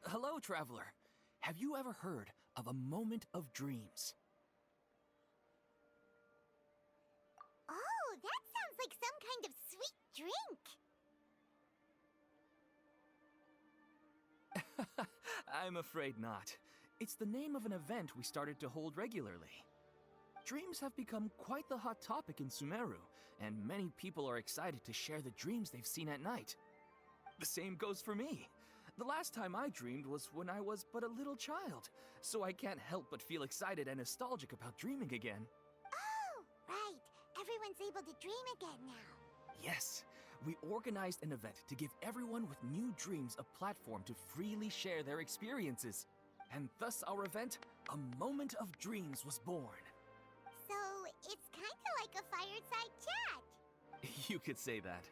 Hello, traveler. Have you ever heard of a moment of dreams? Oh, that sounds like some kind of sweet drink. I'm afraid not. It's the name of an event we started to hold regularly. Dreams have become quite the hot topic in Sumeru, and many people are excited to share the dreams they've seen at night. The same goes for me. The last time I dreamed was when I was but a little child, so I can't help but feel excited and nostalgic about dreaming again. Oh, right. Everyone's able to dream again now. Yes, we organized an event to give everyone with new dreams a platform to freely share their experiences. And thus our event, A Moment of Dreams, was born. So, it's kind of like a fireside chat. You could say that.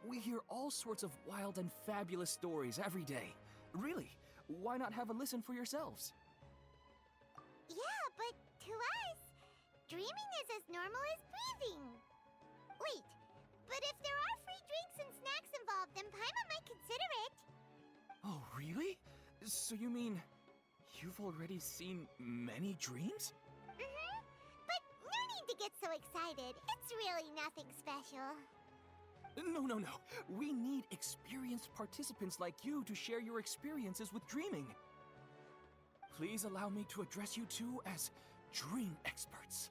We hear all sorts of wild and fabulous stories every day. Really, why not have a listen for yourselves? Yeah, but to us, dreaming is as normal as breathing. Wait, but if there are free drinks and snacks involved, then Paimon might consider it. Oh, really? So you mean you've already seen many dreams? Mm-hmm. But no need to get so excited. It's really nothing special. No. We need experienced participants like you to share your experiences with dreaming. Please allow me to address you two as dream experts.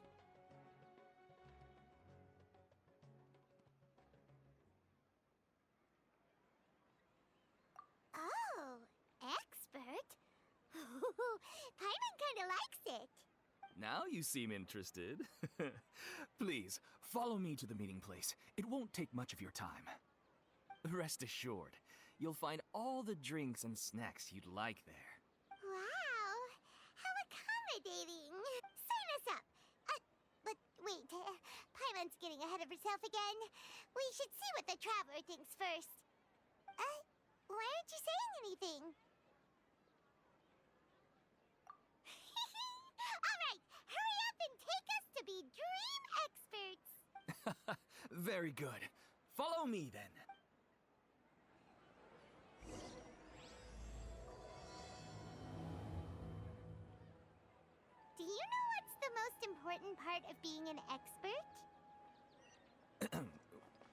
Oh, expert? Paimon kinda likes it. Now you seem interested. Please, follow me to the meeting place. It won't take much of your time. Rest assured, you'll find all the drinks and snacks you'd like there. Wow, how accommodating. Sign us up. But wait, Paimon's getting ahead of herself again. We should see what the traveler thinks first. Why aren't you saying anything? All right, hurry up and take us to be dream experts. Very good. Follow me then. Do you know what's the most important part of being an expert?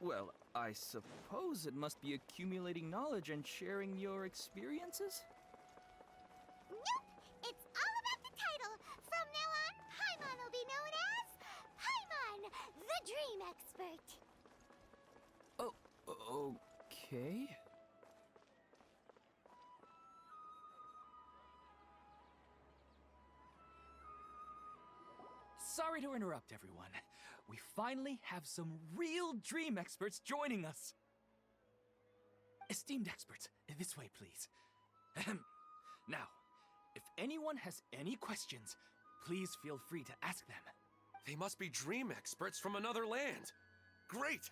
Well, I suppose it must be accumulating knowledge and sharing your experiences? Nope! It's all about the title! From now on, Paimon will be known as Paimon, the Dream Expert! Oh, okay. Sorry to interrupt, everyone. We finally have some real dream experts joining us. Esteemed experts, this way, please. Ahem. Now, if anyone has any questions, please feel free to ask them. They must be dream experts from another land. Great!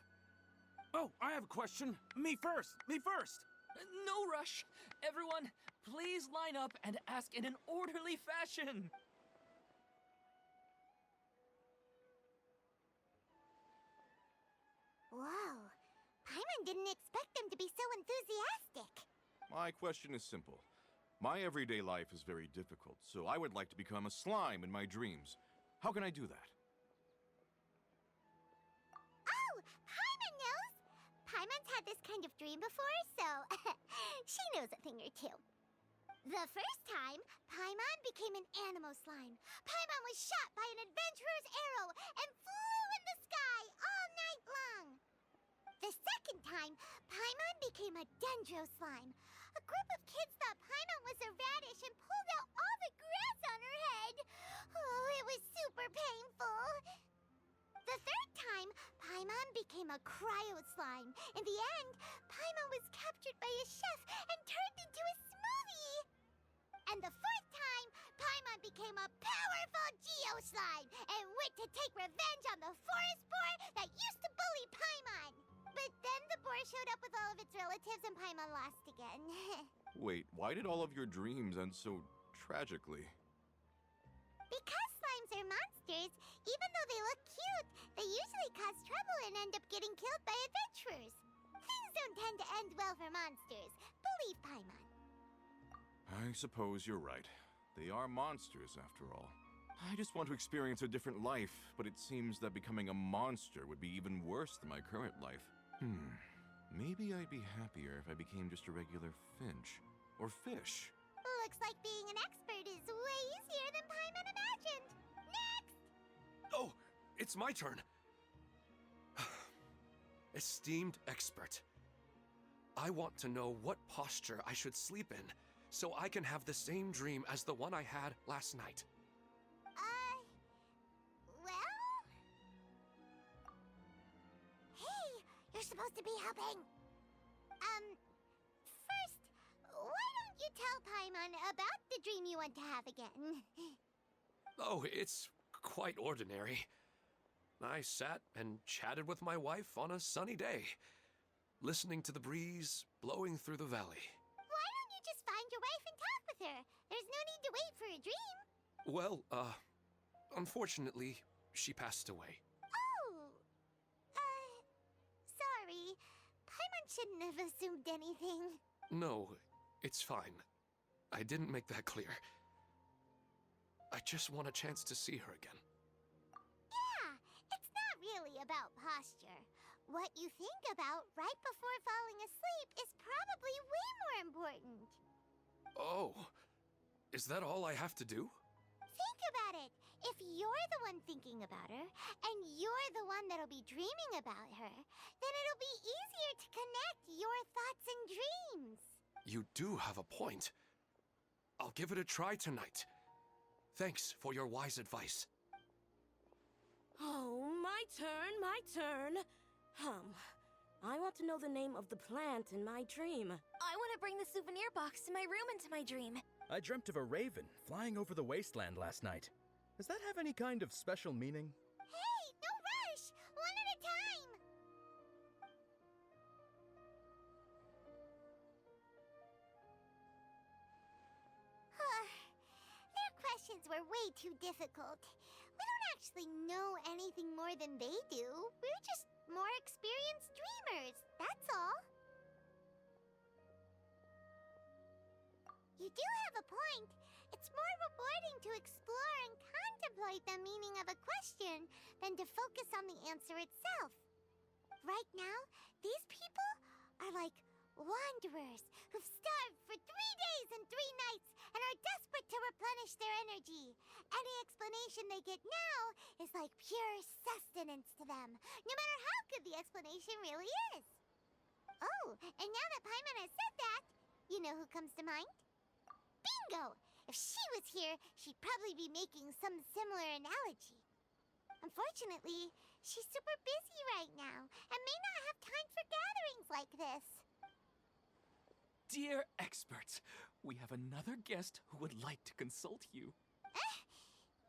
Oh, I have a question. Me first! No rush. Everyone, please line up and ask in an orderly fashion. Whoa, Paimon didn't expect them to be so enthusiastic. My question is simple. My everyday life is very difficult, so I would like to become a slime in my dreams. How can I do that? Oh, Paimon knows! Paimon's had this kind of dream before, so she knows a thing or two. The first time, Paimon became an animal slime. Paimon was shot by an adventurer's arrow and flew in the sky all night long. The second time, Paimon became a dendro slime. A group of kids thought Paimon was a radish and pulled out all the grass on her head. Oh, it was super painful. The third time, Paimon became a cryo slime. In the end, Paimon was captured by a chef and turned into a smoothie. And the fourth time, Paimon became a powerful Geo slime and went to take revenge on the forest boar that used to bully Paimon. But then the boar showed up with all of its relatives and Paimon lost again. Wait, why did all of your dreams end so tragically? Because slimes are monsters, even though they look cute, they usually cause trouble and end up getting killed by adventurers. Things don't tend to end well for monsters. Believe Paimon. I suppose you're right. They are monsters, after all. I just want to experience a different life, but it seems that becoming a monster would be even worse than my current life. Maybe I'd be happier if I became just a regular finch. Or fish. Looks like being an expert is way easier than Paimon imagined. Next! Oh, it's my turn. Esteemed expert, I want to know what posture I should sleep in so I can have the same dream as the one I had last night. Well? Hey, you're supposed to be helping. First, why don't you tell Paimon about the dream you want to have again? Oh, it's quite ordinary. I sat and chatted with my wife on a sunny day, listening to the breeze blowing through the valley. Why don't you just find your wife and talk with her? There's no need to wait for a dream. Well, unfortunately, she passed away. Oh, sorry. Paimon shouldn't have assumed anything. No, it's fine. I didn't make that clear. I just want a chance to see her again. Yeah, it's not really about posture. What you think about right before falling asleep is probably way more important. Oh, is that all I have to do? Think about it. If you're the one thinking about her, and you're the one that'll be dreaming about her, then it'll be easier to connect your thoughts and dreams. You do have a point. I'll give it a try tonight. Thanks for your wise advice. Oh, my turn. I want to know the name of the plant in my dream. I want to bring the souvenir box to my room into my dream. I dreamt of a raven flying over the wasteland last night. Does that have any kind of special meaning? Hey, no rush! One at a time! Their questions were way too difficult. We don't actually know anything more than they do. We're just more experienced dreamers, that's all. You do have a point. It's more rewarding to explore and contemplate the meaning of a question than to focus on the answer itself. Right now, these people are like wanderers who've starved for 3 days and 3 nights and are desperate to replenish their energy. Any explanation they get now is like pure sustenance to them, no matter how good the explanation really is. Oh, and now that Paimon has said that, you know who comes to mind? Bingo! If she was here, she'd probably be making some similar analogy. Unfortunately, she's super busy right now and may not have time for gatherings like this. Dear experts, we have another guest who would like to consult you.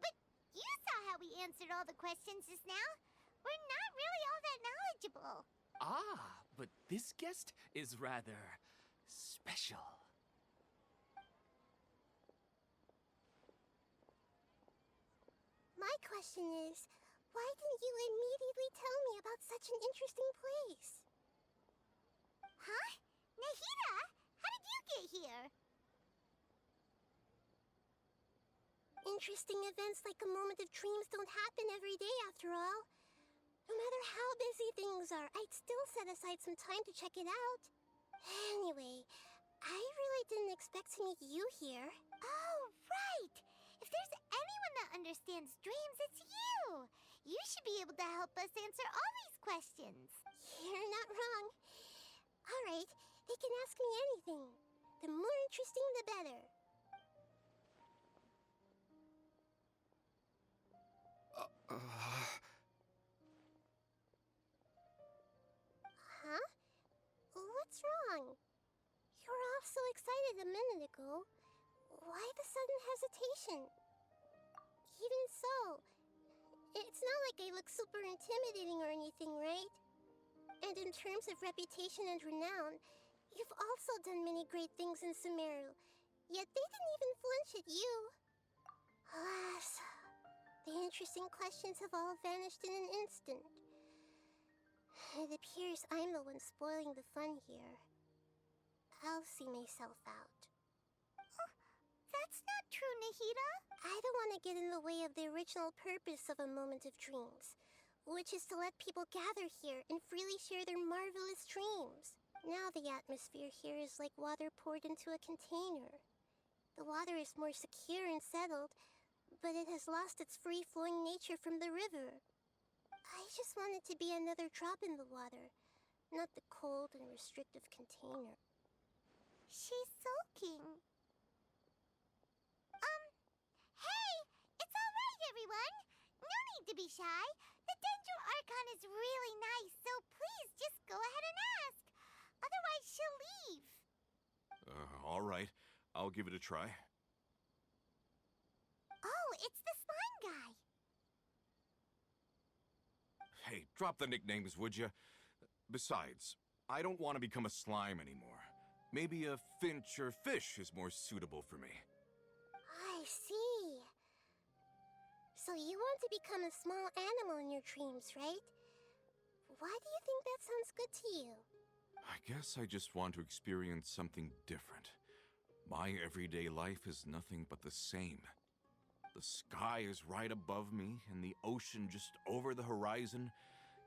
But you saw how we answered all the questions just now. We're not really all that knowledgeable. Ah, but this guest is rather special. My question is, why didn't you immediately tell me about such an interesting place? Huh? Nahida? How did you get here? Interesting events like a moment of dreams don't happen every day, after all. No matter how busy things are, I'd still set aside some time to check it out. Anyway, I really didn't expect to meet you here. Oh, right! If there's anyone that understands dreams, it's you! You should be able to help us answer all these questions. You're not wrong. All right, they can ask me anything. The more interesting, the better. Huh? What's wrong? You were all so excited a minute ago. Why the sudden hesitation? Even so, it's not like I look super intimidating or anything, right? And in terms of reputation and renown, you've also done many great things in Sumeru, yet they didn't even flinch at you. Alas, the interesting questions have all vanished in an instant. It appears I'm the one spoiling the fun here. I'll see myself out. That's not true, Nahida. I don't want to get in the way of the original purpose of a moment of dreams, which is to let people gather here and freely share their marvelous dreams. Now the atmosphere here is like water poured into a container. The water is more secure and settled, but it has lost its free-flowing nature from the river. I just want it to be another drop in the water, not the cold and restrictive container. She's sulking. Hey! It's all right, everyone! No need to be shy. The Dendro Archon is really nice, so please just go ahead and ask. Otherwise, she'll leave. All right. I'll give it a try. Oh, it's the slime guy. Hey, drop the nicknames, would you? Besides, I don't want to become a slime anymore. Maybe a finch or fish is more suitable for me. I see. So you want to become a small animal in your dreams, right? Why do you think that sounds good to you? I guess I just want to experience something different. My everyday life is nothing but the same. The sky is right above me, and the ocean just over the horizon,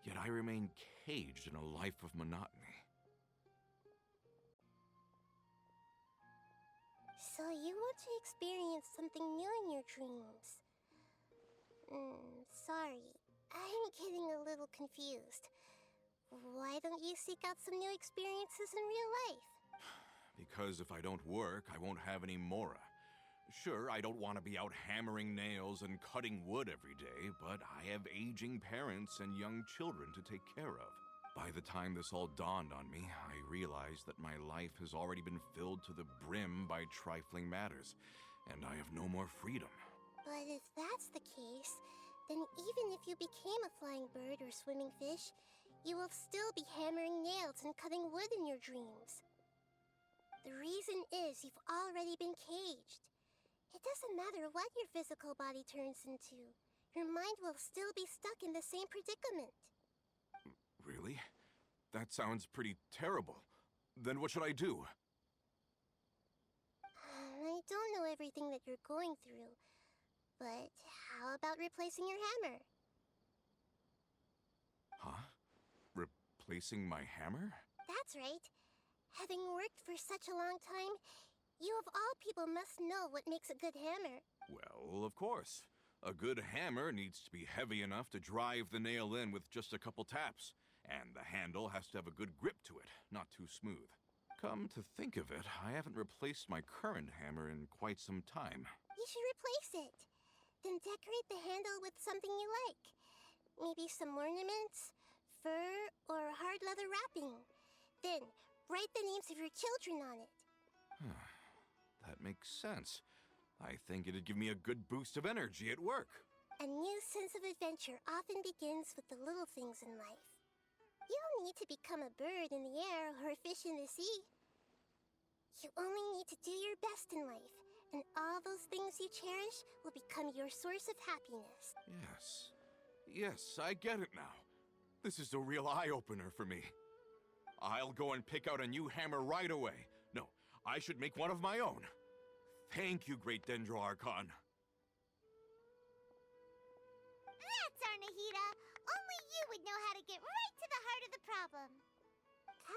yet I remain caged in a life of monotony. So you want to experience something new in your dreams? Sorry. I'm getting a little confused. Why don't you seek out some new experiences in real life? Because if I don't work, I won't have any Mora. Sure, I don't want to be out hammering nails and cutting wood every day, but I have aging parents and young children to take care of. By the time this all dawned on me, I realized that my life has already been filled to the brim by trifling matters, and I have no more freedom. But if that's the case, then even if you became a flying bird or swimming fish, you will still be hammering nails and cutting wood in your dreams. The reason is you've already been caged. It doesn't matter what your physical body turns into. Your mind will still be stuck in the same predicament. Really? That sounds pretty terrible. Then what should I do? I don't know everything that you're going through, but how about replacing your hammer? Huh? Replacing my hammer? That's right. Having worked for such a long time, you of all people must know what makes a good hammer. Well, of course. A good hammer needs to be heavy enough to drive the nail in with just a couple taps. And the handle has to have a good grip to it, not too smooth. Come to think of it, I haven't replaced my current hammer in quite some time. You should replace it. Then decorate the handle with something you like. Maybe some ornaments, fur, or hard leather wrapping. Then, write the names of your children on it. That makes sense. I think it'd give me a good boost of energy at work. A new sense of adventure often begins with the little things in life. You don't need to become a bird in the air or a fish in the sea. You only need to do your best in life, and all those things you cherish will become your source of happiness. Yes, I get it now. This is a real eye-opener for me. I'll go and pick out a new hammer right away. No, I should make one of my own. Thank you, Great Dendro Archon. That's our Nahida. Only you would know how to get right to the heart of the problem.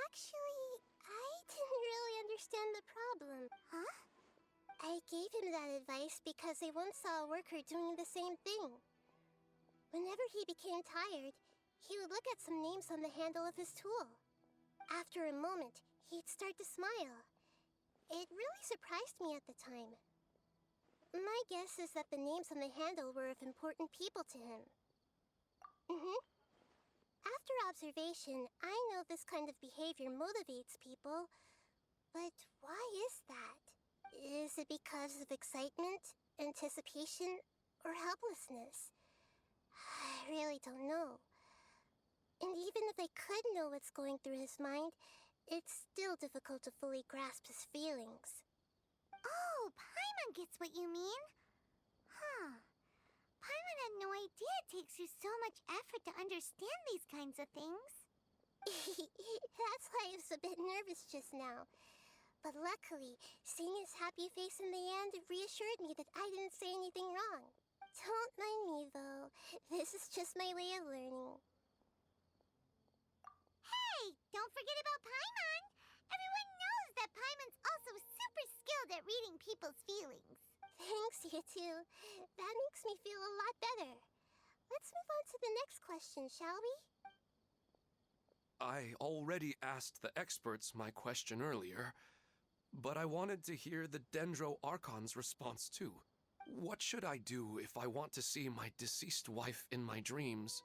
Actually, I didn't really understand the problem. Huh? I gave him that advice because I once saw a worker doing the same thing. Whenever he became tired, he would look at some names on the handle of his tool. After a moment, he'd start to smile. It really surprised me at the time. My guess is that the names on the handle were of important people to him. After observation, I know this kind of behavior motivates people. But why is that? Is it because of excitement, anticipation, or helplessness? I really don't know. And even if I could know what's going through his mind, it's still difficult to fully grasp his feelings. Oh, Paimon gets what you mean. Huh. Paimon had no idea it takes you so much effort to understand these kinds of things. That's why I was a bit nervous just now. But luckily, seeing his happy face in the end reassured me that I didn't say anything wrong. Don't mind me, though. This is just my way of learning. Hey! Don't forget about Paimon! Everyone knows that Paimon's also super skilled at reading people's feelings. Thanks, you two. That makes me feel a lot better. Let's move on to the next question, shall we? I already asked the experts my question earlier, but I wanted to hear the Dendro Archon's response too. What should I do if I want to see my deceased wife in my dreams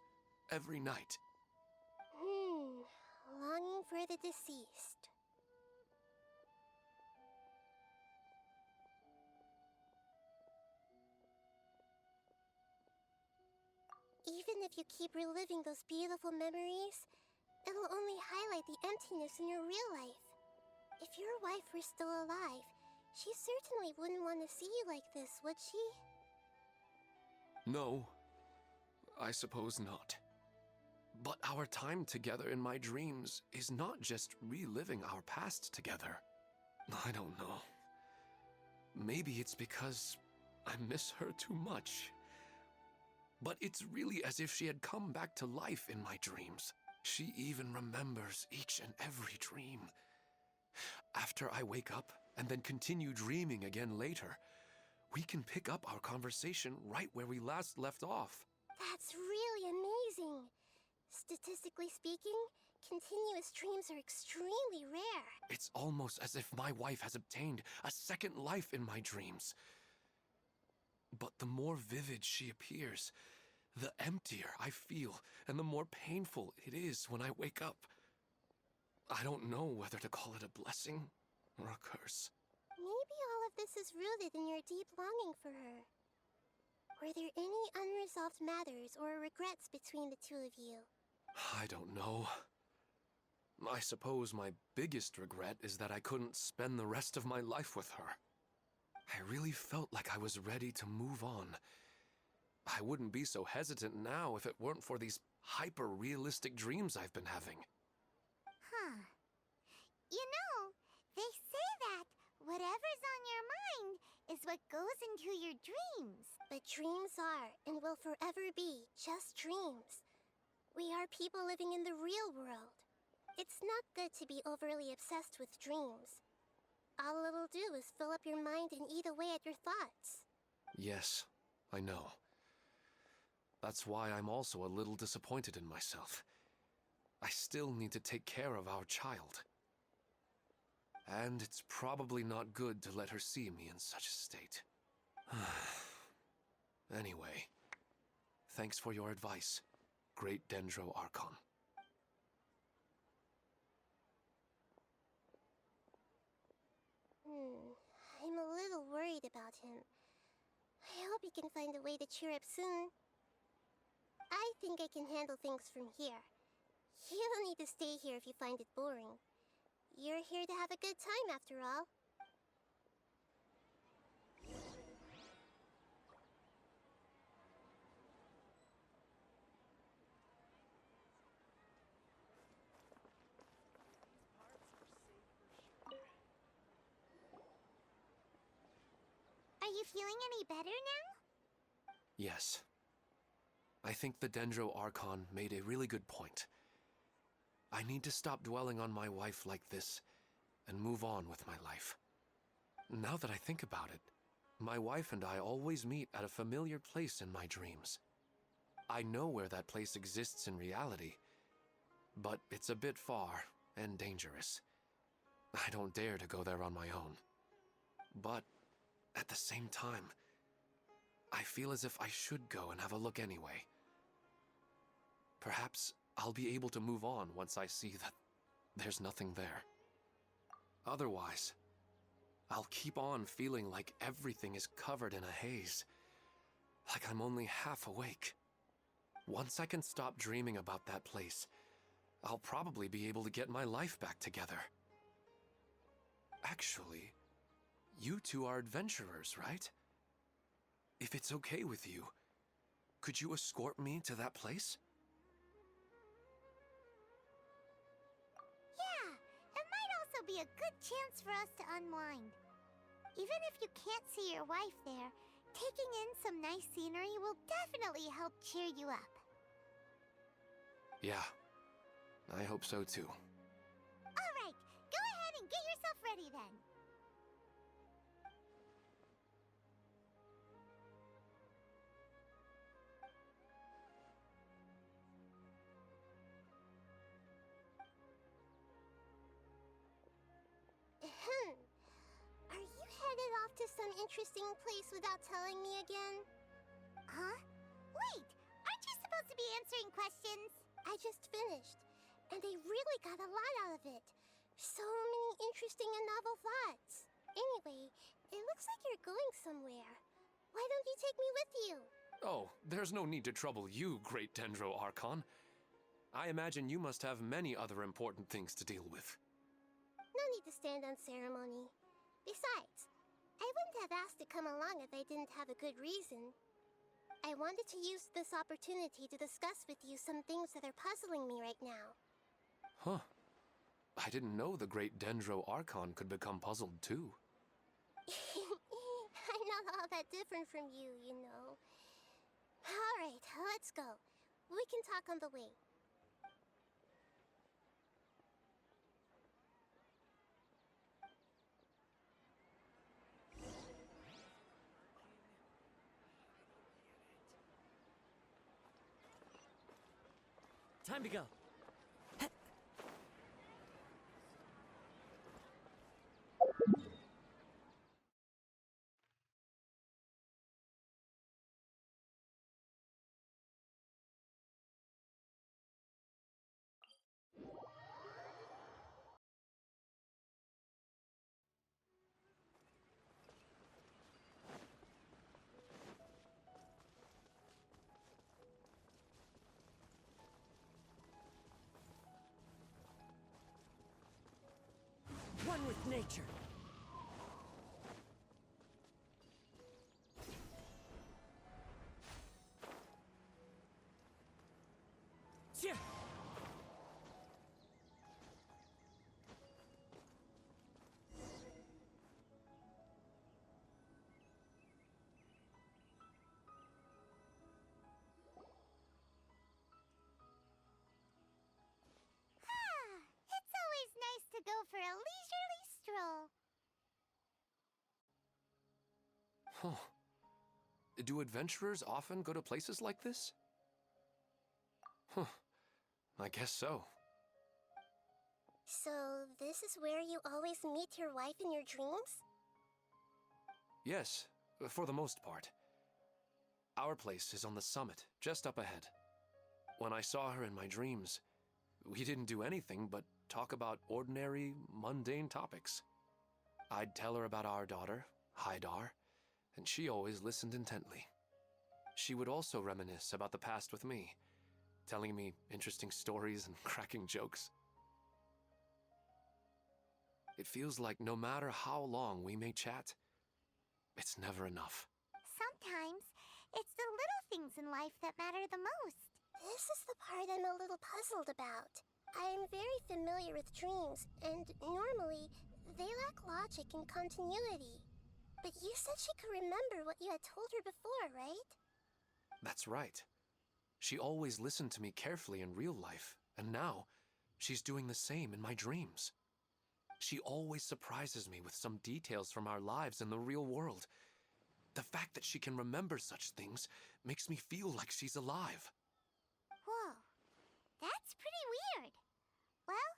every night? Longing for the deceased. Even if you keep reliving those beautiful memories, it'll only highlight the emptiness in your real life. If your wife were still alive, she certainly wouldn't want to see you like this, would she? No, I suppose not. But our time together in my dreams is not just reliving our past together. I don't know. Maybe it's because I miss her too much. But it's really as if she had come back to life in my dreams. She even remembers each and every dream. After I wake up and then continue dreaming again later, we can pick up our conversation right where we last left off. That's really amazing. Statistically speaking, continuous dreams are extremely rare. It's almost as if my wife has obtained a second life in my dreams. But the more vivid she appears, the emptier I feel, and the more painful it is when I wake up. I don't know whether to call it a blessing or a curse. Maybe all of this is rooted in your deep longing for her. Were there any unresolved matters or regrets between the two of you? I don't know. I suppose my biggest regret is that I couldn't spend the rest of my life with her. I really felt like I was ready to move on. I wouldn't be so hesitant now if it weren't for these hyper-realistic dreams I've been having. You know, they say that whatever's on your mind is what goes into your dreams. But dreams are, and will forever be, just dreams. We are people living in the real world. It's not good to be overly obsessed with dreams. All it'll do is fill up your mind and eat away at your thoughts. Yes, I know. That's why I'm also a little disappointed in myself. I still need to take care of our child. And it's probably not good to let her see me in such a state. Anyway, thanks for your advice, Great Dendro Archon. I'm a little worried about him. I hope he can find a way to cheer up soon. I think I can handle things from here. You don't need to stay here if you find it boring. You're here to have a good time, after all. Are you feeling any better now? Yes. I think the Dendro Archon made a really good point. I need to stop dwelling on my wife like this and move on with my life. Now that I think about it, my wife and I always meet at a familiar place in my dreams. I know where that place exists in reality, but it's a bit far and dangerous. I don't dare to go there on my own. But at the same time, I feel as if I should go and have a look anyway. Perhaps I'll be able to move on once I see that there's nothing there. Otherwise, I'll keep on feeling like everything is covered in a haze, like I'm only half awake. Once I can stop dreaming about that place, I'll probably be able to get my life back together. Actually, you two are adventurers, right? If it's okay with you, could you escort me to that place? Yeah, it might also it'll be a good chance for us to unwind. Even if you can't see your wife there, taking in some nice scenery will definitely help cheer you up. Yeah, I hope so too. Alright, go ahead and get yourself ready then. Are you headed off to some interesting place without telling me again? Huh? Wait, aren't you supposed to be answering questions? I just finished, and they really got a lot out of it. So many interesting and novel thoughts. Anyway, it looks like you're going somewhere. Why don't you take me with you? Oh, there's no need to trouble you, great Dendro Archon. I imagine you must have many other important things to deal with. No need to stand on ceremony. Besides, I wouldn't have asked to come along if I didn't have a good reason. I wanted to use this opportunity to discuss with you some things that are puzzling me right now. Huh. I didn't know the great Dendro Archon could become puzzled too. I'm not all that different from you, you know. Alright, let's go. We can talk on the way. Time to go. One with nature. Yeah. It's always nice to go for a leisurely stroll. Huh. Do adventurers often go to places like this? Huh. I guess so. So, this is where you always meet your wife in your dreams? Yes, for the most part. Our place is on the summit, just up ahead. When I saw her in my dreams, we didn't do anything but talk about ordinary, mundane topics. I'd tell her about our daughter, Haidar, and she always listened intently. She would also reminisce about the past with me, telling me interesting stories and cracking jokes. It feels like no matter how long we may chat, it's never enough. Sometimes, it's the little things in life that matter the most. This is the part I'm a little puzzled about. I'm very familiar with dreams, and normally, they lack logic and continuity. But you said she could remember what you had told her before, right? That's right. She always listened to me carefully in real life, and now, she's doing the same in my dreams. She always surprises me with some details from our lives in the real world. The fact that she can remember such things makes me feel like she's alive. Whoa, that's pretty weird. Well,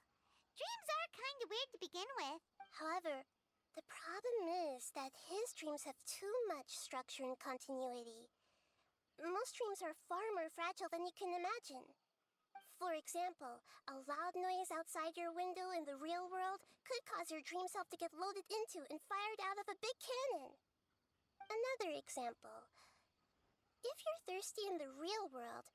dreams are kind of weird to begin with. However, the problem is that his dreams have too much structure and continuity. Most dreams are far more fragile than you can imagine. For example, a loud noise outside your window in the real world could cause your dream self to get loaded into and fired out of a big cannon. Another example. If you're thirsty in the real world,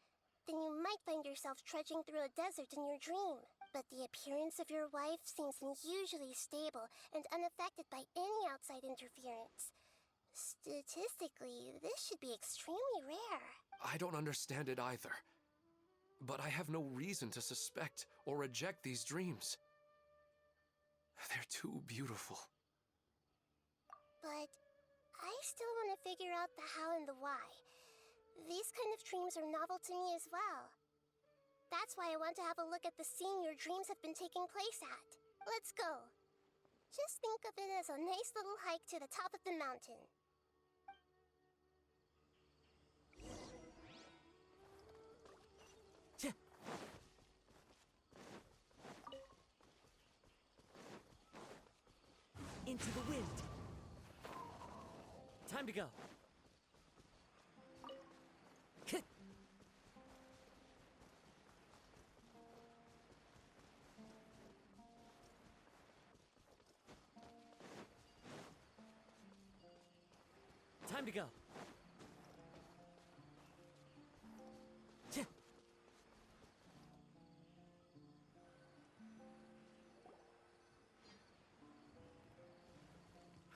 then you might find yourself trudging through a desert in your dream. But the appearance of your wife seems unusually stable and unaffected by any outside interference. Statistically, this should be extremely rare. I don't understand it either. But I have no reason to suspect or reject these dreams. They're too beautiful. But I still want to figure out the how and the why. These kind of dreams are novel to me as well. That's why I want to have a look at the scene your dreams have been taking place at. Let's go. Just think of it as a nice little hike to the top of the mountain. Into the wind. Time to go. Time to go.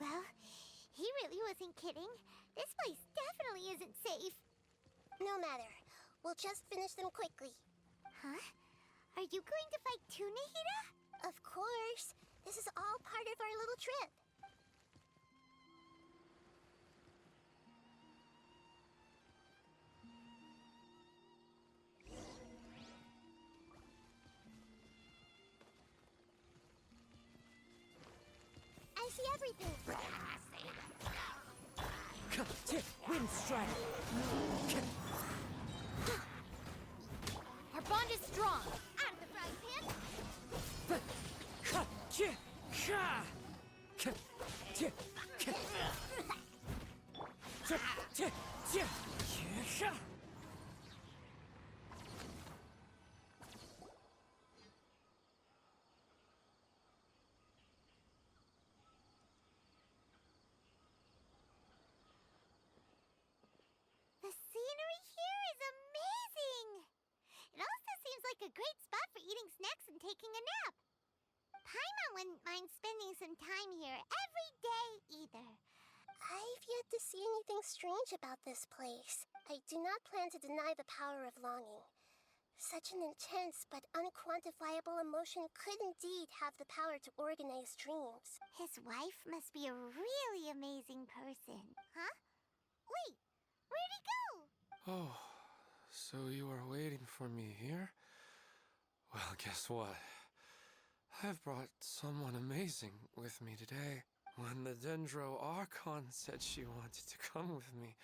Well, he really wasn't kidding. This place definitely isn't safe. No matter. We'll just finish them quickly. Huh? Are you going to fight too, Nahida? Of course. This is all part of our little trip. I see everything. Wind strike. Our bond is strong. Out of the frying pan! The scenery here is amazing! It also seems like a great spot for eating snacks and taking a nap. Paimon wouldn't mind spending some time here every day either. I've yet to see anything strange about this place. I do not plan to deny the power of longing. Such an intense but unquantifiable emotion could indeed have the power to organize dreams. His wife must be a really amazing person. Huh? Wait, where'd he go? Oh, so you are waiting for me here? Well, guess what? I've brought someone amazing with me today. When the Dendro Archon said she wanted to come with me,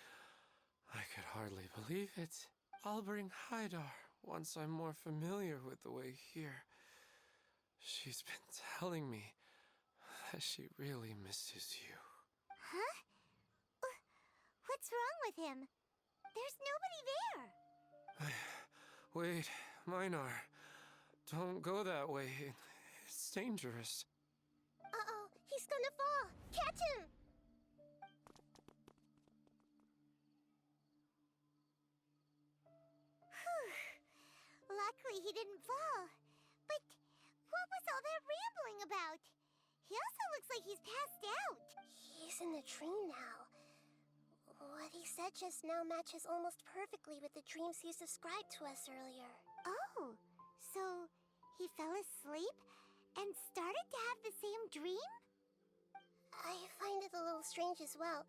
I could hardly believe it. I'll bring Haidar once I'm more familiar with the way here. She's been telling me that she really misses you. Huh? What's wrong with him? There's nobody there. Wait, Minar. Don't go that way. It's dangerous. Uh-oh, he's gonna fall! Catch him! Luckily he didn't fall. But what was all that rambling about? He also looks like he's passed out. He's in the dream now. What he said just now matches almost perfectly with the dreams he's described to us earlier. Oh, so he fell asleep and started to have the same dream? I find it a little strange as well,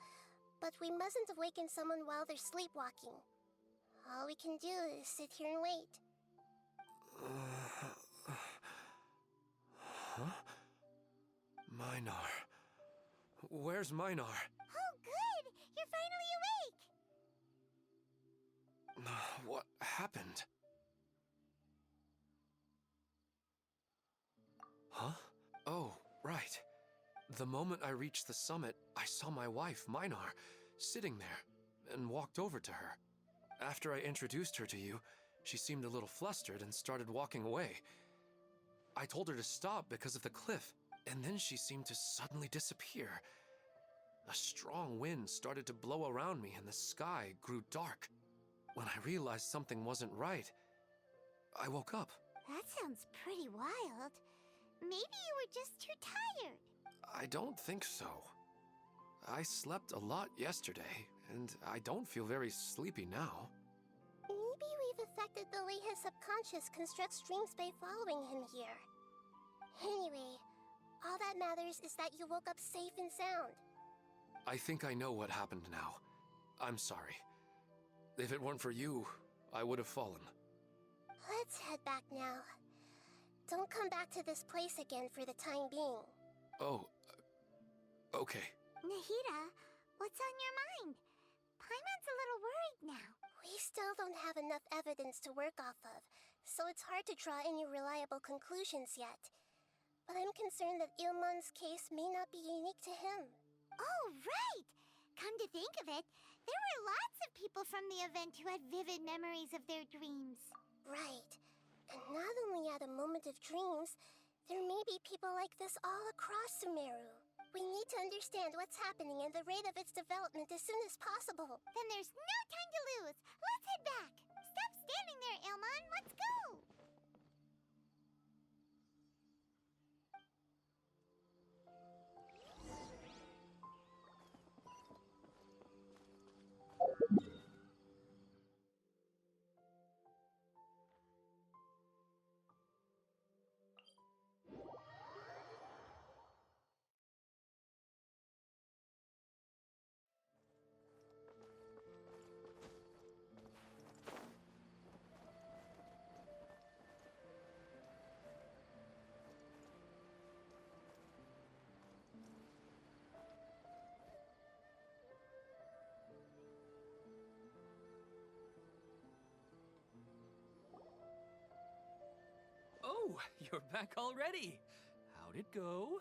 but we mustn't awaken someone while they're sleepwalking. All we can do is sit here and wait. Huh? Minar. Where's Minar? Oh, good! You're finally awake! What happened? Huh? Oh, right. The moment I reached the summit, I saw my wife, Minar, sitting there, and walked over to her. After I introduced her to you, she seemed a little flustered and started walking away. I told her to stop because of the cliff, and then she seemed to suddenly disappear. A strong wind started to blow around me and the sky grew dark. When I realized something wasn't right, I woke up. That sounds pretty wild. Maybe you were just too tired. I don't think so. I slept a lot yesterday, and I don't feel very sleepy now. Maybe we've affected the way his subconscious constructs dreams by following him here. Anyway, All that matters is that you woke up safe and sound. I think I know what happened now. I'm sorry. If it weren't for you, I would have fallen. Let's head back now. Don't come back to this place again for the time being. Oh, okay. Nahida, what's on your mind? Paimon's a little worried now. We still don't have enough evidence to work off of, so it's hard to draw any reliable conclusions yet. But I'm concerned that Ilmon's case may not be unique to him. Oh, right! Come to think of it, there were lots of people from the event who had vivid memories of their dreams. Right. And not only at a moment of dreams, there may be people like this all across Sumeru. We need to understand what's happening and the rate of its development as soon as possible. Then there's no time to lose. Let's head back. Stop standing there, Ilmon. Let's go. Oh, you're back already. How'd it go?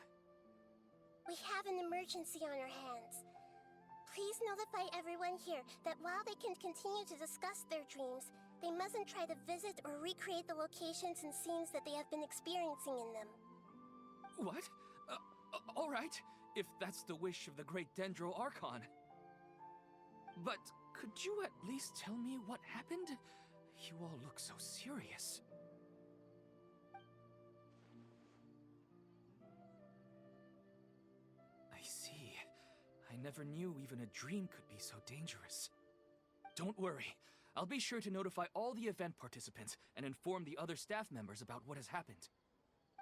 We have an emergency on our hands. Please notify everyone here that while they can continue to discuss their dreams, they mustn't try to visit or recreate the locations and scenes that they have been experiencing in them. What? All right, if that's the wish of the great Dendro Archon. But could you at least tell me what happened? You all look so serious. I see. I never knew even a dream could be so dangerous. Don't worry. I'll be sure to notify all the event participants and inform the other staff members about what has happened.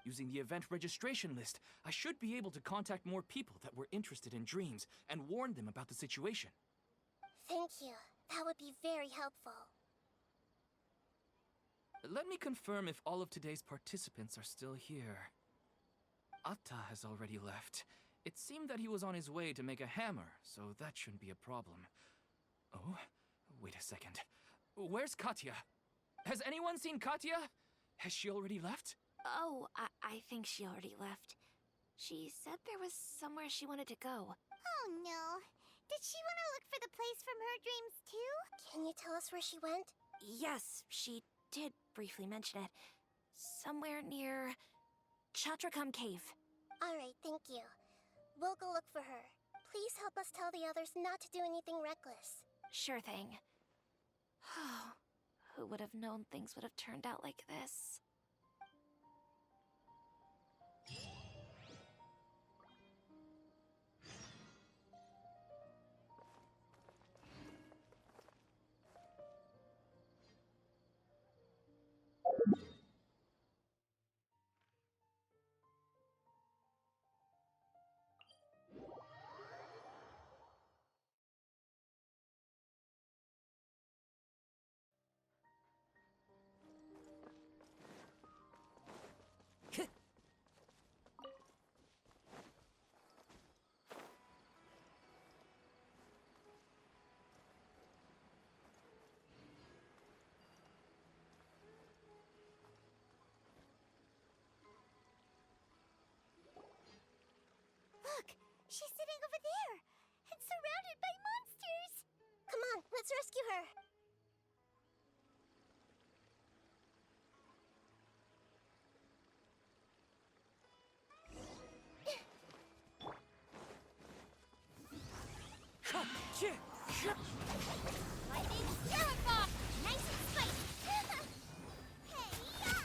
Using the event registration list, I should be able to contact more people that were interested in dreams and warn them about the situation. Thank you. That would be very helpful. Let me confirm if all of today's participants are still here. Atta has already left. It seemed that he was on his way to make a hammer, so that shouldn't be a problem. Oh, wait a second. Where's Katya? Has anyone seen Katya? Has she already left? Oh, I think she already left. She said there was somewhere she wanted to go. Oh no. Did she want to look for the place from her dreams too? Can you tell us where she went? Yes, she did briefly mention it. Somewhere near Chatrakam Cave. Alright, thank you. We'll go look for her. Please help us tell the others not to do anything reckless. Sure thing. Who would have known things would have turned out like this? Look, she's sitting over there and surrounded by monsters. Come on, let's rescue her. My name's Jeremy. Nice and spicy. Hey, yeah.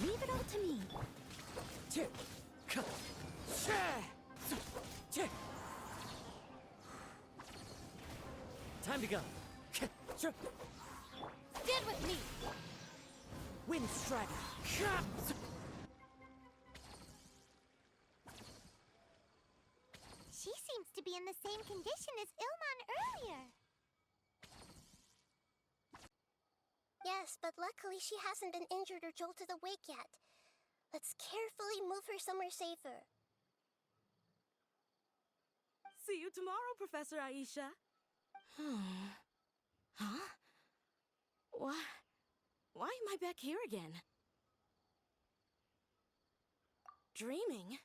Leave it all to me. Time to go. Stand with me. Wind Strider. Yes, but luckily she hasn't been injured or jolted awake yet. Let's carefully move her somewhere safer. See you tomorrow, Professor Aisha. Huh? Why am I back here again? Dreaming?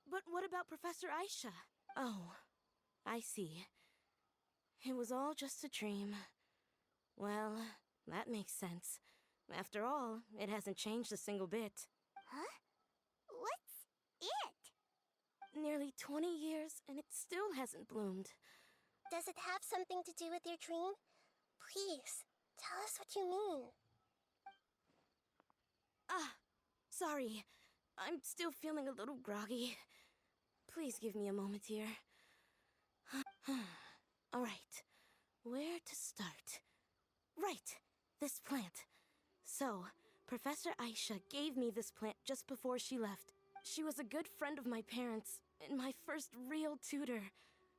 But what about Professor Aisha? Oh, I see. It was all just a dream. Well, that makes sense. After all, it hasn't changed a single bit. Huh? What's it? Nearly 20 years, and it still hasn't bloomed. Does it have something to do with your dream? Please, tell us what you mean. Sorry. I'm still feeling a little groggy. Please give me a moment here. Alright, where to start? Right, this plant. So, Professor Aisha gave me this plant just before she left. She was a good friend of my parents, and my first real tutor.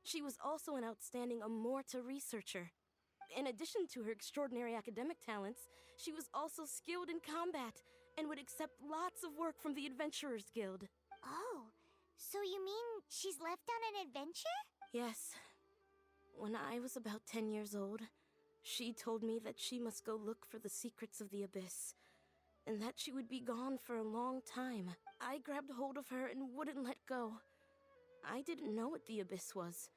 She was also an outstanding Amorta researcher. In addition to her extraordinary academic talents, she was also skilled in combat, and would accept lots of work from the Adventurers Guild. Oh, so you mean she's left on an adventure? Yes. When I was about 10 years old, she told me that she must go look for the secrets of the Abyss, and that she would be gone for a long time. I grabbed hold of her and wouldn't let go. I didn't know what the Abyss was.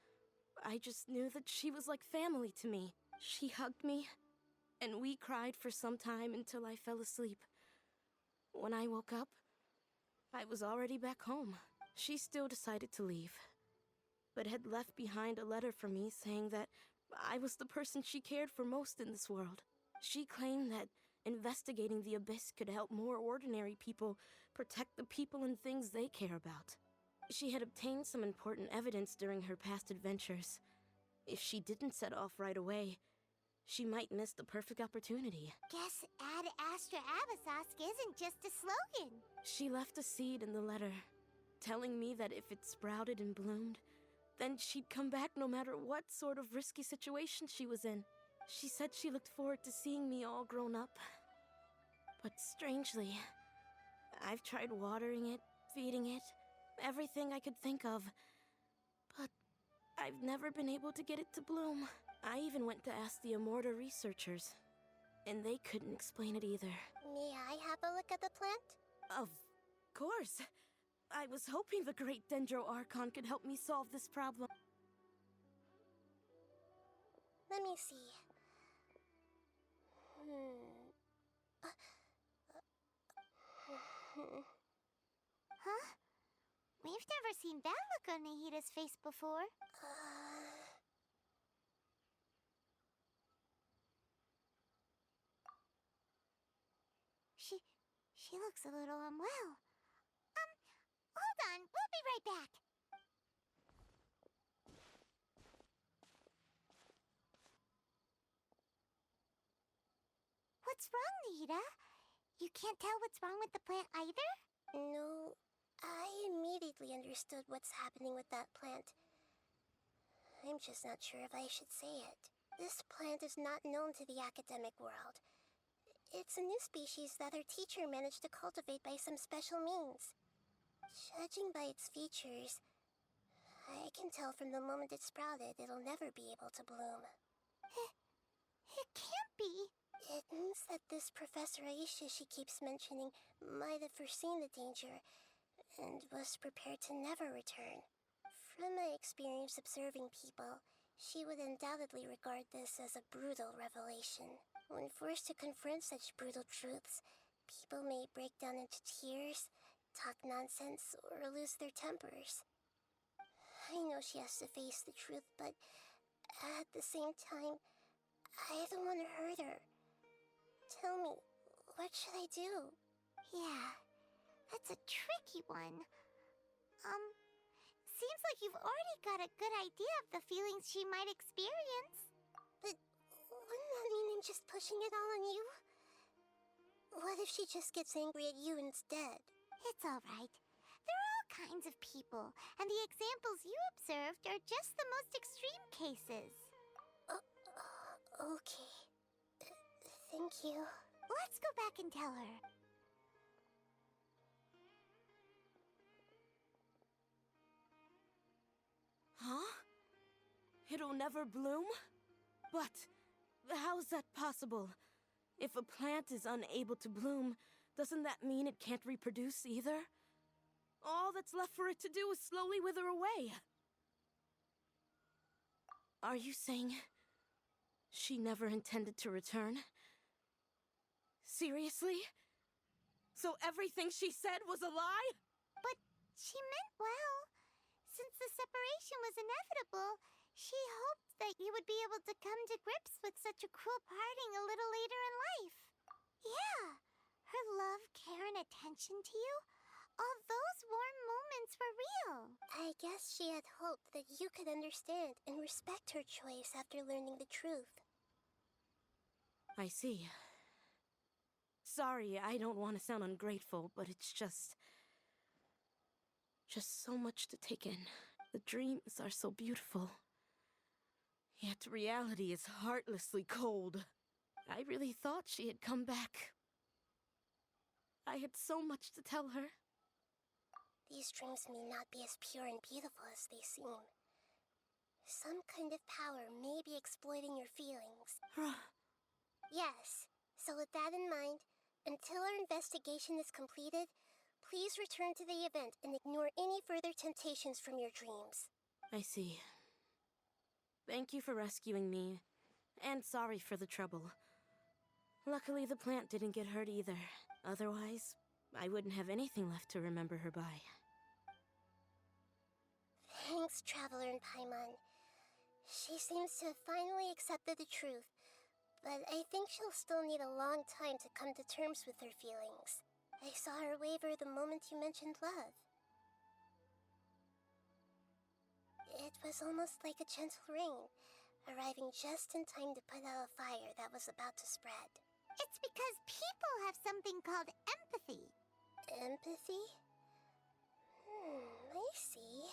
I just knew that she was like family to me. She hugged me, and we cried for some time until I fell asleep. When I woke up, I was already back home. She still decided to leave, but had left behind a letter for me saying that I was the person she cared for most in this world. She claimed that investigating the Abyss could help more ordinary people protect the people and things they care about. She had obtained some important evidence during her past adventures. If she didn't set off right away, she might miss the perfect opportunity. Guess Ad Astra Abyssosque isn't just a slogan. She left a seed in the letter, telling me that if it sprouted and bloomed, then she'd come back no matter what sort of risky situation she was in. She said she looked forward to seeing me all grown up. But strangely, I've tried watering it, feeding it, everything I could think of. But I've never been able to get it to bloom. I even went to ask the Amorta researchers, and they couldn't explain it either. May I have a look at the plant? Of course. I was hoping the great Dendro Archon could help me solve this problem. Let me see. Huh? We've never seen that look on Nahida's face before. She looks a little unwell. Hold on, we'll be right back. What's wrong, Nahida? You can't tell what's wrong with the plant either? No, I immediately understood what's happening with that plant. I'm just not sure if I should say it. This plant is not known to the academic world. It's a new species that our teacher managed to cultivate by some special means. Judging by its features, I can tell from the moment it sprouted it'll never be able to bloom. It can't be. It means that this Professor Aisha she keeps mentioning might have foreseen the danger and was prepared to never return. From my experience observing people, she would undoubtedly regard this as a brutal revelation. When forced to confront such brutal truths, people may break down into tears, talk nonsense, or lose their tempers. I know she has to face the truth, but at the same time, I don't want to hurt her. Tell me, what should I do? Yeah, that's a tricky one. Seems like you've already got a good idea of the feelings she might experience. But wouldn't that mean I'm just pushing it all on you? What if she just gets angry at you instead? It's alright. There are all kinds of people, and the examples you observed are just the most extreme cases. Okay. Thank you. Let's go back and tell her. Huh? It'll never bloom? But how's that possible? If a plant is unable to bloom, doesn't that mean it can't reproduce either? All that's left for it to do is slowly wither away. Are you saying she never intended to return? Seriously? So everything she said was a lie? But she meant well. Since the separation was inevitable, she hoped that you would be able to come to grips with such a cruel parting a little later in life. Yeah, her love, care, and attention to you, all those warm moments were real. I guess she had hoped that you could understand and respect her choice after learning the truth. I see. Sorry, I don't want to sound ungrateful, but it's just so much to take in. The dreams are so beautiful. Yet reality is heartlessly cold. I really thought she had come back. I had so much to tell her. These dreams may not be as pure and beautiful as they seem. Some kind of power may be exploiting your feelings. Yes, so with that in mind, until our investigation is completed, please return to the event and ignore any further temptations from your dreams. I see. Thank you for rescuing me, and sorry for the trouble. Luckily, the plant didn't get hurt either. Otherwise, I wouldn't have anything left to remember her by. Thanks, Traveler and Paimon. She seems to have finally accepted the truth, but I think she'll still need a long time to come to terms with her feelings. I saw her waver the moment you mentioned love. It was almost like a gentle rain, arriving just in time to put out a fire that was about to spread. It's because people have something called empathy. Empathy? I see.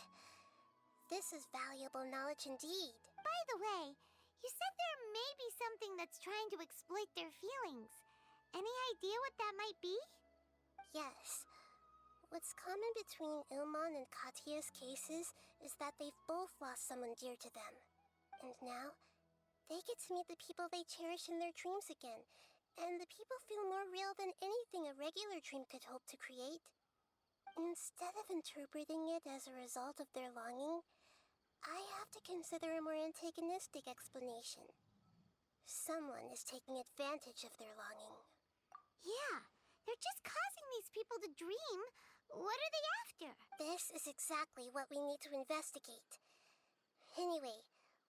This is valuable knowledge indeed. By the way, you said there may be something that's trying to exploit their feelings. Any idea what that might be? Yes. What's common between Ilmon and Katia's cases is that they've both lost someone dear to them. And now, they get to meet the people they cherish in their dreams again, and the people feel more real than anything a regular dream could hope to create. Instead of interpreting it as a result of their longing, I have to consider a more antagonistic explanation. Someone is taking advantage of their longing. Yeah, they're just causing these people to dream. What are they after? This is exactly what we need to investigate. Anyway,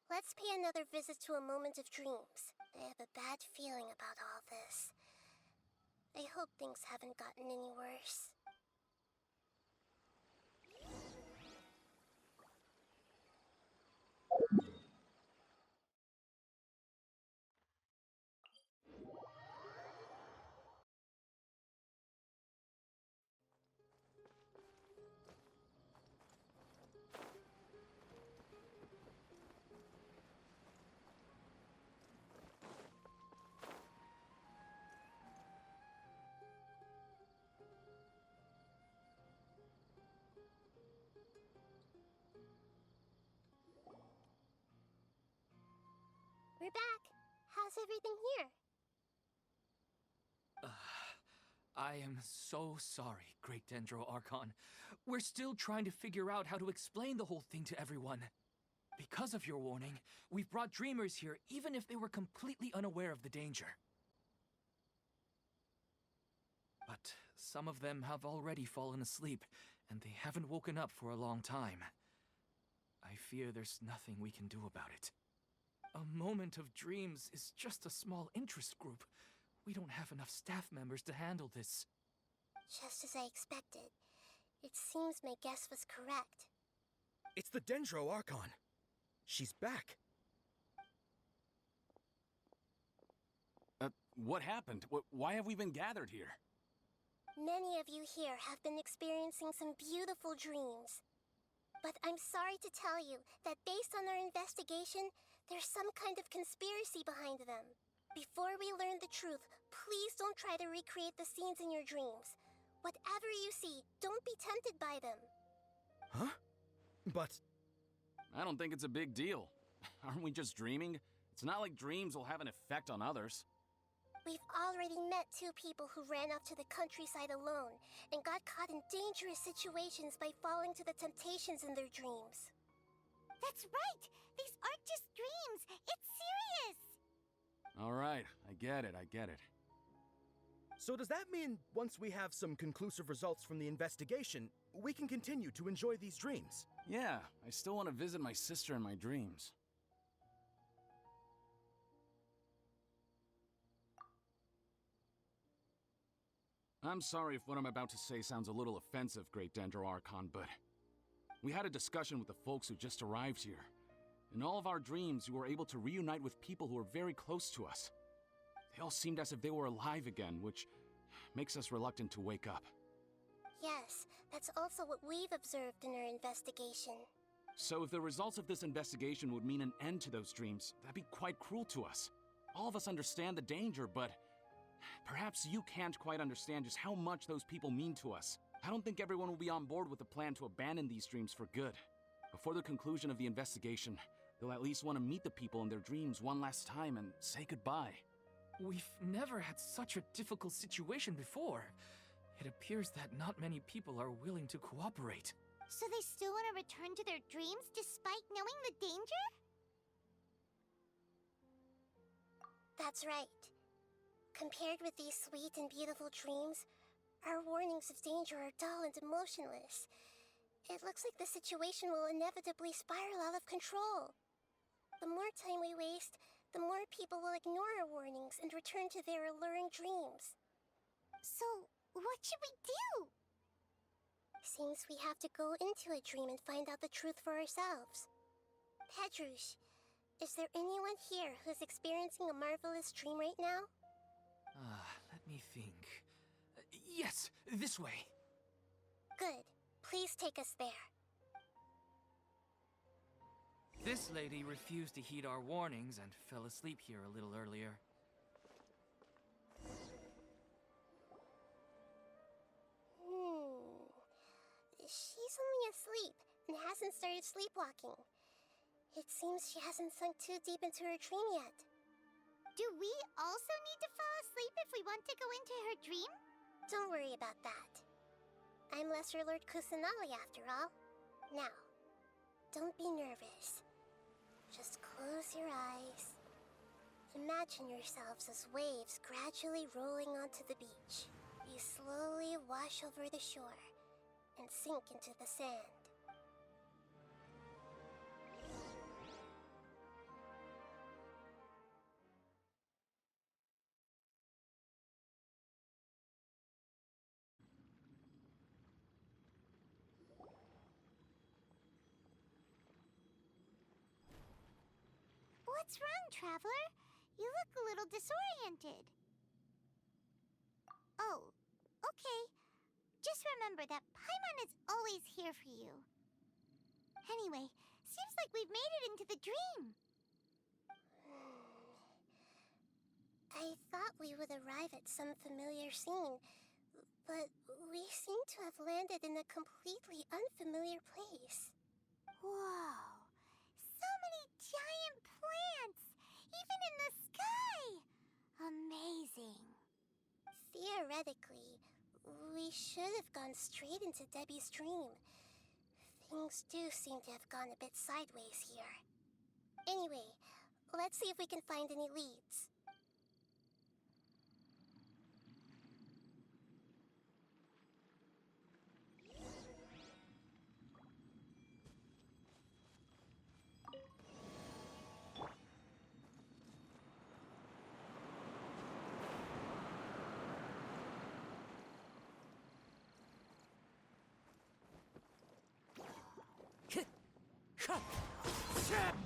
let's pay another visit to a moment of dreams. I have a bad feeling about all this. I hope things haven't gotten any worse. We're back. How's everything here? I am so sorry, Great Dendro Archon. We're still trying to figure out how to explain the whole thing to everyone. Because of your warning, we've brought dreamers here even if they were completely unaware of the danger. But some of them have already fallen asleep, and they haven't woken up for a long time. I fear there's nothing we can do about it. A moment of dreams is just a small interest group. We don't have enough staff members to handle this. Just as I expected. It seems my guess was correct. It's the Dendro Archon. She's back. What happened? Why have we been gathered here? Many of you here have been experiencing some beautiful dreams. But I'm sorry to tell you that based on our investigation, there's some kind of conspiracy behind them. Before we learn the truth, please don't try to recreate the scenes in your dreams. Whatever you see, don't be tempted by them. Huh? But... I don't think it's a big deal. Aren't we just dreaming? It's not like dreams will have an effect on others. We've already met 2 people who ran off to the countryside alone and got caught in dangerous situations by falling to the temptations in their dreams. That's right! These aren't just dreams! It's serious! All right, I get it. So does that mean once we have some conclusive results from the investigation, we can continue to enjoy these dreams? Yeah, I still want to visit my sister in my dreams. I'm sorry if what I'm about to say sounds a little offensive, Great Dendro Archon, but we had a discussion with the folks who just arrived here. In all of our dreams, we were able to reunite with people who were very close to us. They all seemed as if they were alive again, which makes us reluctant to wake up. Yes, that's also what we've observed in our investigation. So if the results of this investigation would mean an end to those dreams, that'd be quite cruel to us. All of us understand the danger, but perhaps you can't quite understand just how much those people mean to us. I don't think everyone will be on board with the plan to abandon these dreams for good. Before the conclusion of the investigation, they'll at least want to meet the people in their dreams one last time and say goodbye. We've never had such a difficult situation before. It appears that not many people are willing to cooperate. So they still want to return to their dreams despite knowing the danger? That's right. Compared with these sweet and beautiful dreams, our warnings of danger are dull and emotionless. It looks like the situation will inevitably spiral out of control. The more time we waste, the more people will ignore our warnings and return to their alluring dreams. So, what should we do? Seems we have to go into a dream and find out the truth for ourselves. Pedrush, is there anyone here who's experiencing a marvelous dream right now? Let me think. Yes, this way. Good. Please take us there. This lady refused to heed our warnings and fell asleep here a little earlier. She's only asleep and hasn't started sleepwalking. It seems she hasn't sunk too deep into her dream yet. Do we also need to fall asleep if we want to go into her dream? Don't worry about that. I'm Lesser Lord Kusanali after all. Now, don't be nervous. Just close your eyes. Imagine yourselves as waves gradually rolling onto the beach. You slowly wash over the shore and sink into the sand. What's wrong, Traveler? You look a little disoriented. Oh, okay. Just remember that Paimon is always here for you. Anyway, seems like we've made it into the dream. I thought we would arrive at some familiar scene, but we seem to have landed in a completely unfamiliar place. Whoa! So many giant plants! Even in the sky! Amazing. Theoretically, we should have gone straight into Debbie's dream. Things do seem to have gone a bit sideways here. Anyway, let's see if we can find any leads.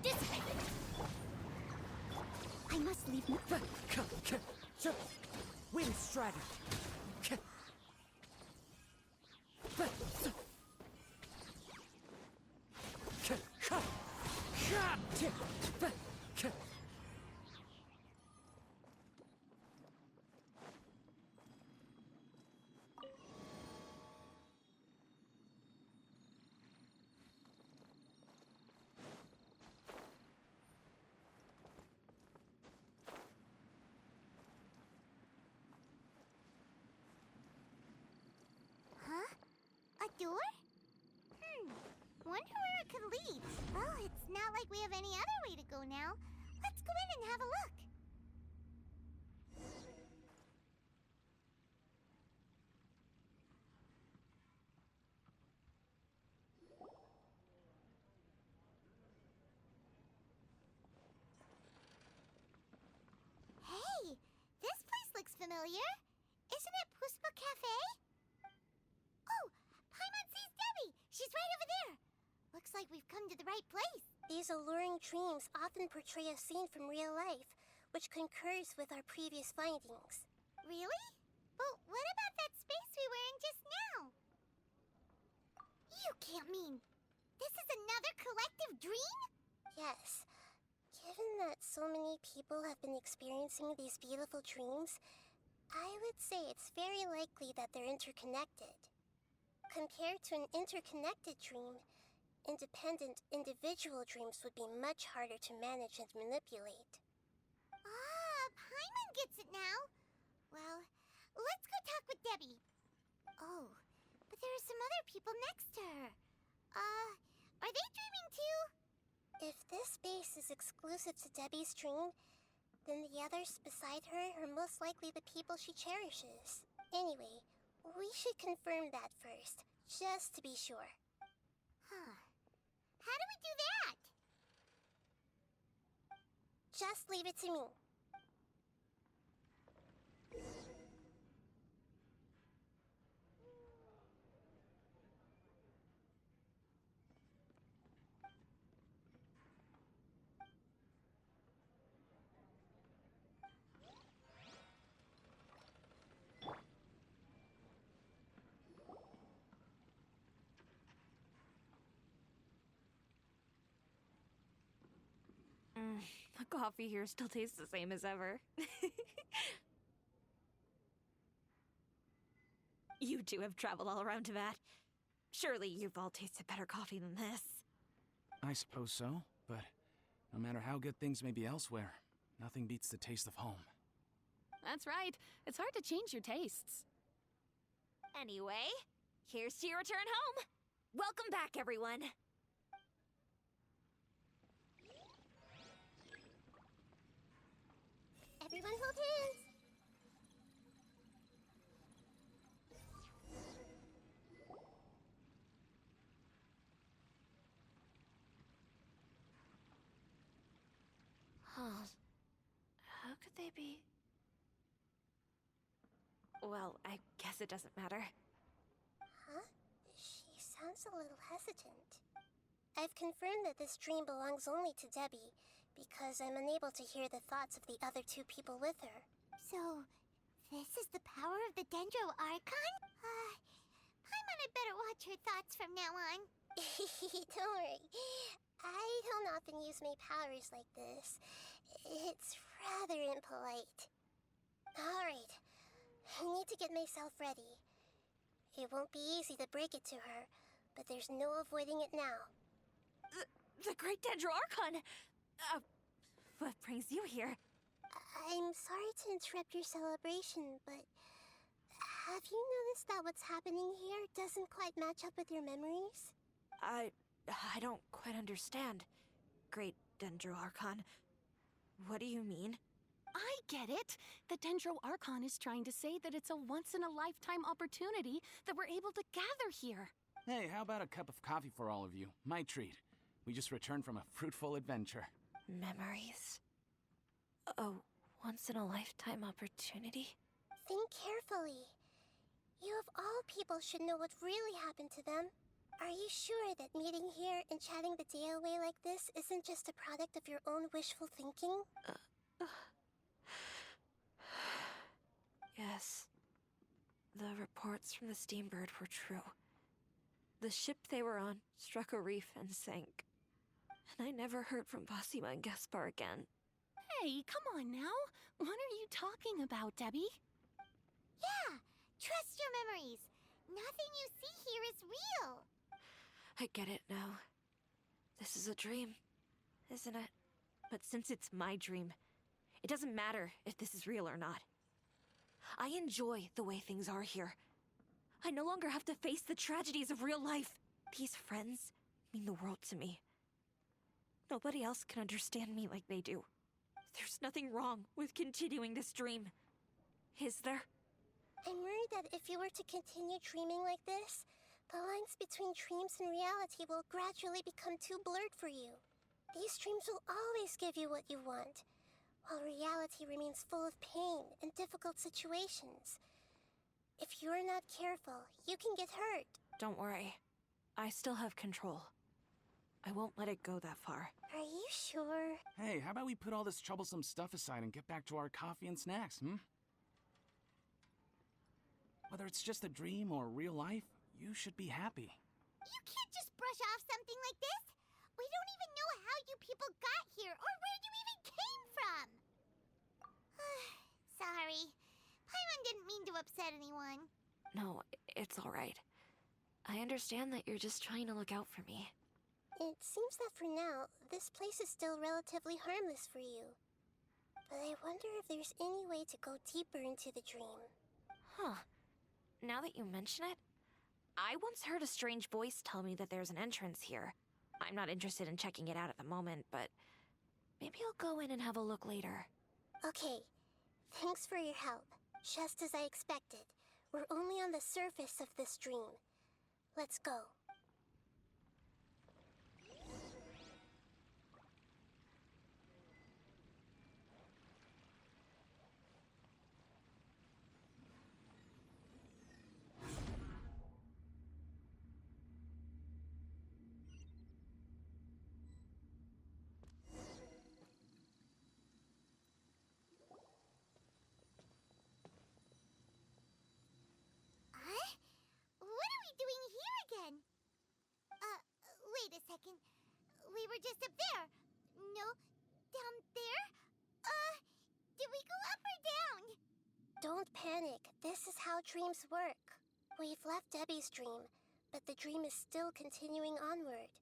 Dissipate! I must leave now. Wind Strider. any other way to go now. Let's go in and have a look. Hey, this place looks familiar. Isn't it Puspa Cafe? Oh, Paimon sees Debbie. She's right over there. Looks like we've come to the right place. These alluring dreams often portray a scene from real life, which concurs with our previous findings. Really? But what about that space we were in just now? You can't mean this is another collective dream? Yes. Given that so many people have been experiencing these beautiful dreams, I would say it's very likely that they're interconnected. Compared to an interconnected dream, independent individual dreams would be much harder to manage and manipulate. Ah, Paimon gets it now. Well, let's go talk with Debbie. Oh, but there are some other people next to her. Are they dreaming too? If this space is exclusive to Debbie's dream, then the others beside her are most likely the people she cherishes. Anyway, we should confirm that first, just to be sure. Huh. How do we do that? Just leave it to me. The coffee here still tastes the same as ever. You two have traveled all around Tibet. Surely you've all tasted better coffee than this. I suppose so, but no matter how good things may be elsewhere, nothing beats the taste of home. That's right. It's hard to change your tastes. Anyway, here's to your return home. Welcome back, everyone. Everyone hold hands. Huh. How could they be? Well, I guess it doesn't matter. Huh? She sounds a little hesitant. I've confirmed that this dream belongs only to Debbie, because I'm unable to hear the thoughts of the other two people with her. So, this is the power of the Dendro Archon? Paimon had better watch her thoughts from now on. Don't worry. I don't often use my powers like this. It's rather impolite. Alright. I need to get myself ready. It won't be easy to break it to her, but there's no avoiding it now. The Great Dendro Archon! What brings you here? I'm sorry to interrupt your celebration, but have you noticed that what's happening here doesn't quite match up with your memories? I don't quite understand. Great Dendro Archon. What do you mean? I get it. The Dendro Archon is trying to say that it's a once-in-a-lifetime opportunity that we're able to gather here. Hey, how about a cup of coffee for all of you? My treat. We just returned from a fruitful adventure. Memories. A once-in-a-lifetime opportunity? Think carefully. You of all people should know what really happened to them. Are you sure that meeting here and chatting the day away like this isn't just a product of your own wishful thinking? Yes. The reports from the Steambird were true. The ship they were on struck a reef and sank. And I never heard from Basima and Gaspar again. Hey, come on now. What are you talking about, Debbie? Yeah, trust your memories. Nothing you see here is real. I get it now. This is a dream, isn't it? But since it's my dream, it doesn't matter if this is real or not. I enjoy the way things are here. I no longer have to face the tragedies of real life. These friends mean the world to me. Nobody else can understand me like they do. There's nothing wrong with continuing this dream. Is there? I'm worried that if you were to continue dreaming like this, the lines between dreams and reality will gradually become too blurred for you. These dreams will always give you what you want, while reality remains full of pain and difficult situations. If you're not careful, you can get hurt. Don't worry. I still have control. I won't let it go that far. Are you sure? Hey, how about we put all this troublesome stuff aside and get back to our coffee and snacks, hmm? Whether it's just a dream or real life, you should be happy. You can't just brush off something like this. We don't even know how you people got here or where you even came from. Sorry. Paimon didn't mean to upset anyone. No, it's all right. I understand that you're just trying to look out for me. It seems that for now, this place is still relatively harmless for you. But I wonder if there's any way to go deeper into the dream. Huh. Now that you mention it, I once heard a strange voice tell me that there's an entrance here. I'm not interested in checking it out at the moment, but maybe I'll go in and have a look later. Okay, thanks for your help. Just as I expected, we're only on the surface of this dream. Let's go. What are we doing here again? Wait a second. We were just up there. No, down there? Did we go up or down? Don't panic. This is how dreams work. We've left Debbie's dream, but the dream is still continuing onward.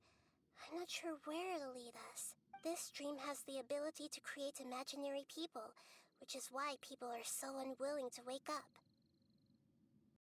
I'm not sure where it'll lead us. This dream has the ability to create imaginary people, which is why people are so unwilling to wake up.